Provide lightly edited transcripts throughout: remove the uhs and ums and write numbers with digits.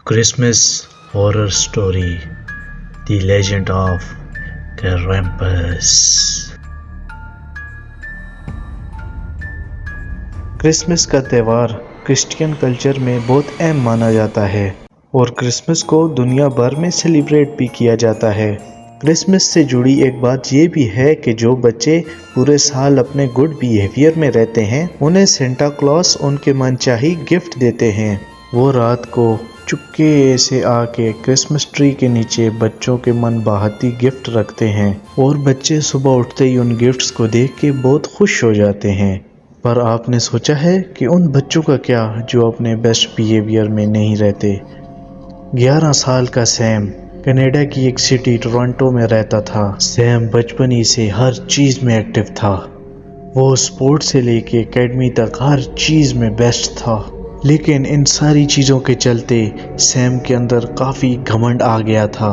Christmas horror story, The Legend of Krampus. Christmas का त्यौहार Christian culture में बहुत अहम माना जाता है और क्रिसमस को दुनिया भर में सेलिब्रेट भी किया जाता है। क्रिसमस से जुड़ी एक बात ये भी है कि जो बच्चे पूरे साल अपने गुड बिहेवियर में रहते हैं उन्हें सेंटा क्लॉस उनके मनचाही गिफ्ट देते हैं। वो रात को चुपके से आके क्रिसमस ट्री के नीचे बच्चों के मन बहलाती गिफ्ट रखते हैं और बच्चे सुबह उठते ही उन गिफ्ट्स को देख के बहुत खुश हो जाते हैं। पर आपने सोचा है कि उन बच्चों का क्या जो अपने बेस्ट बिहेवियर में नहीं रहते। 11 साल का सैम कनाडा की एक सिटी टोरंटो में रहता था। सैम बचपन ही से हर चीज़ में एक्टिव था। वो स्पोर्ट से लेके एकेडमी तक हर चीज़ में बेस्ट था, लेकिन इन सारी चीज़ों के चलते सैम के अंदर काफ़ी घमंड आ गया था।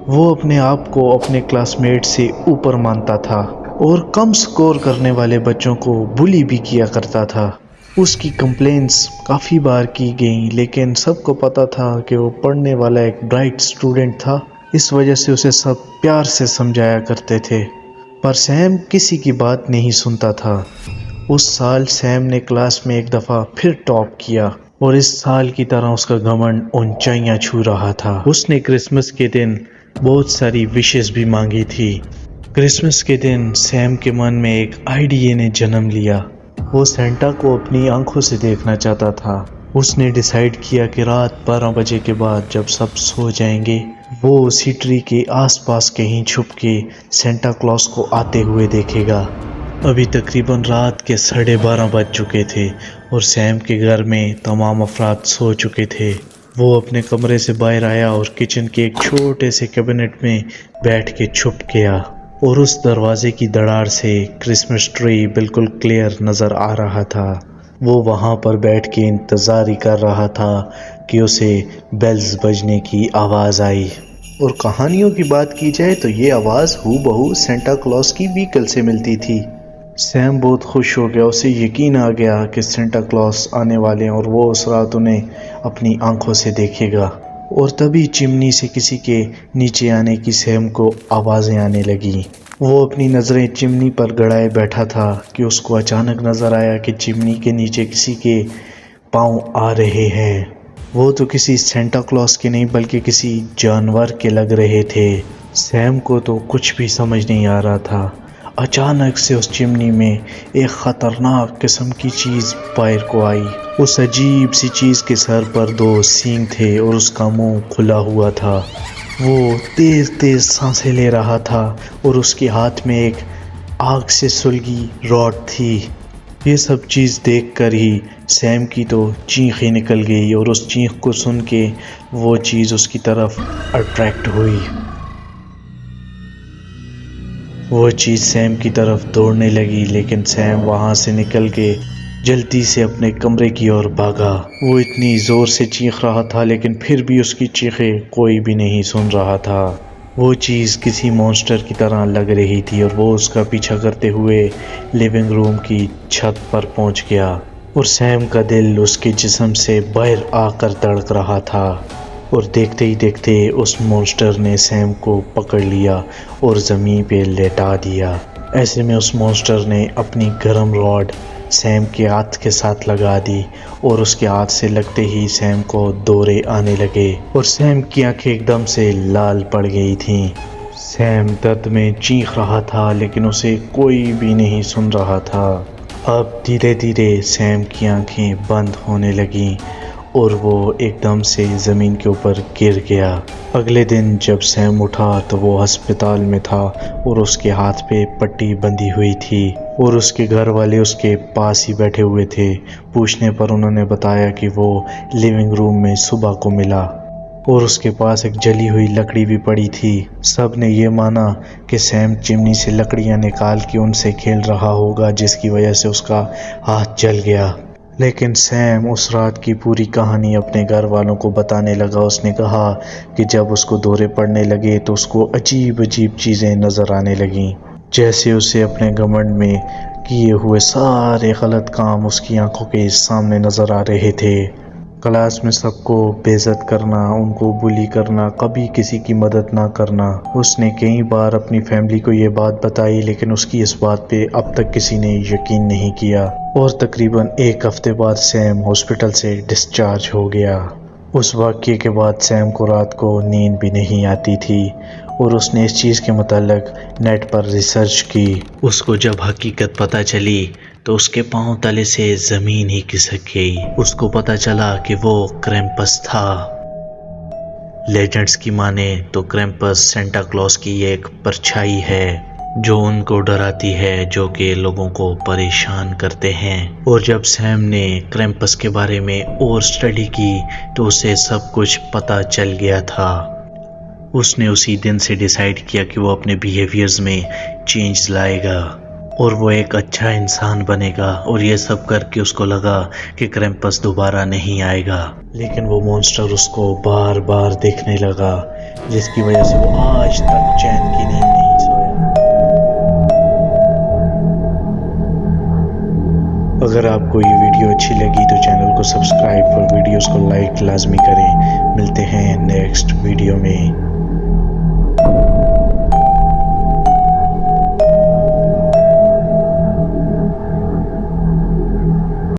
वो अपने आप को अपने क्लासमेट से ऊपर मानता था और कम स्कोर करने वाले बच्चों को बुली भी किया करता था। उसकी कंप्लेंट्स काफ़ी बार की गई, लेकिन सबको पता था कि वो पढ़ने वाला एक ब्राइट स्टूडेंट था। इस वजह से उसे सब प्यार से समझाया करते थे, पर सैम किसी की बात नहीं सुनता था। उस साल सैम ने क्लास में एक दफ़ा फिर टॉप किया और इस साल की तरह उसका घमंड ऊंचाइयां छू रहा था। उसने क्रिसमस के दिन बहुत सारी विशेस भी मांगी थी। क्रिसमस के दिन सैम के मन में एक आइडिया ने जन्म लिया। वो सेंटा को अपनी आंखों से देखना चाहता था। उसने डिसाइड किया कि रात 12 बजे के बाद जब सब सो जाएंगे वो उसी ट्री के आसपास कहीं छुप के सेंटा क्लॉस को आते हुए देखेगा। अभी तकरीबन रात के 12:30 बज चुके थे और सैम के घर में तमाम अफराद सो चुके थे। वो अपने कमरे से बाहर आया और किचन के एक छोटे से कैबिनेट में बैठ के छुप गया और उस दरवाजे की दरार से क्रिसमस ट्री बिल्कुल क्लियर नज़र आ रहा था। वो वहाँ पर बैठ के इंतज़ार ही कर रहा था कि उसे बेल्स बजने की आवाज़ आई। और कहानियों की बात की जाए तो ये आवाज़ हूबहू सेंटा क्लॉस की व्हीकल से मिलती थी। सैम बहुत खुश हो गया। उसे यकीन आ गया कि सेंटा क्लॉस आने वाले हैं और वो उस रात उन्हें अपनी आंखों से देखेगा। और तभी चिमनी से किसी के नीचे आने की सैम को आवाज़ें आने लगी। वो अपनी नज़रें चिमनी पर गड़ाए बैठा था कि उसको अचानक नज़र आया कि चिमनी के नीचे किसी के पाँव आ रहे हैं। वो तो किसी सेंटा क्लॉस के नहीं बल्कि किसी जानवर के लग रहे थे। सैम को तो कुछ भी समझ नहीं आ रहा था। अचानक से उस चिमनी में एक ख़तरनाक किस्म की चीज़ बाहर को आई। उस अजीब सी चीज़ के सर पर 2 सींग थे और उसका मुंह खुला हुआ था। वो तेज़ तेज़ सांसें ले रहा था और उसके हाथ में एक आग से सुलगी रॉड थी। ये सब चीज़ देखकर ही सैम की तो चीख ही निकल गई और उस चीख को सुन के वो चीज़ उसकी तरफ अट्रैक्ट हुई। वो चीज़ सैम की तरफ दौड़ने लगी, लेकिन सैम वहाँ से निकल के जल्दी से अपने कमरे की ओर भागा। वो इतनी ज़ोर से चीख रहा था लेकिन फिर भी उसकी चीखें कोई भी नहीं सुन रहा था। वो चीज़ किसी मॉन्स्टर की तरह लग रही थी और वो उसका पीछा करते हुए लिविंग रूम की छत पर पहुँच गया और सैम का दिल उसके जिस्म से बाहर आकर धड़क रहा था। और देखते ही देखते उस मॉन्स्टर ने सैम को पकड़ लिया और ज़मीन पे लेटा दिया। ऐसे में उस मॉन्स्टर ने अपनी गर्म रॉड सैम के हाथ के साथ लगा दी और उसके हाथ से लगते ही सैम को दौरे आने लगे और सैम की आंखें एकदम से लाल पड़ गई थीं। सैम दर्द में चीख रहा था लेकिन उसे कोई भी नहीं सुन रहा था। अब धीरे धीरे सैम की आंखें बंद होने लगीं और वो एकदम से ज़मीन के ऊपर गिर गया। अगले दिन जब सैम उठा तो वो अस्पताल में था और उसके हाथ पे पट्टी बंधी हुई थी और उसके घर वाले उसके पास ही बैठे हुए थे। पूछने पर उन्होंने बताया कि वो लिविंग रूम में सुबह को मिला और उसके पास एक जली हुई लकड़ी भी पड़ी थी। सब ने ये माना कि सैम चिमनी से लकड़ियाँ निकाल के उनसे खेल रहा होगा, जिसकी वजह से उसका हाथ जल गया। लेकिन सैम उस रात की पूरी कहानी अपने घर वालों को बताने लगा। उसने कहा कि जब उसको दौरे पड़ने लगे तो उसको अजीब अजीब चीज़ें नज़र आने लगीं, जैसे उसे अपने घमंड में किए हुए सारे गलत काम उसकी आंखों के सामने नज़र आ रहे थे। کلاس میں سب کو بے عزت کرنا، ان کو بلی کرنا، کبھی کسی کی مدد نہ کرنا۔ اس نے کئی بار اپنی فیملی کو یہ بات بتائی لیکن اس کی اس بات پہ اب تک کسی نے یقین نہیں کیا، اور تقریباً 1 ہفتے بعد سیم ہاسپٹل سے ڈسچارج ہو گیا۔ اس واقعے کے بعد سیم کو رات کو نیند بھی نہیں آتی تھی اور اس نے اس چیز کے متعلق نیٹ پر ریسرچ کی۔ اس کو جب حقیقت پتہ چلی تو اس کے پاؤں تلے سے زمین ہی کھسک گئی۔ اس کو پتہ چلا کہ وہ کرمپس تھا۔ لیجنڈز کی مانے تو کرمپس سینٹا کلاus کی ایک پرچھائی ہے جو ان کو ڈراتی ہے، جو کہ لوگوں کو پریشان کرتے ہیں۔ اور جب سیم نے کرمپس کے بارے میں اور اسٹڈی کی تو اسے سب کچھ پتہ چل گیا تھا۔ اس نے اسی دن سے ڈیسائیڈ کیا کہ وہ اپنے بیہیویئرز میں چینج لائے گا اور وہ ایک اچھا انسان بنے گا، اور یہ سب کر کے اس کو لگا کہ کرمپس دوبارہ نہیں آئے گا۔ لیکن وہ مونسٹر اس کو بار بار دیکھنے لگا، جس کی وجہ سے وہ آج تک چین کی نیند نہیں سویا۔ اگر آپ کو یہ ویڈیو اچھی لگی تو چینل کو سبسکرائب اور ویڈیوز کو لائک لازمی کریں۔ ملتے ہیں نیکسٹ ویڈیو میں۔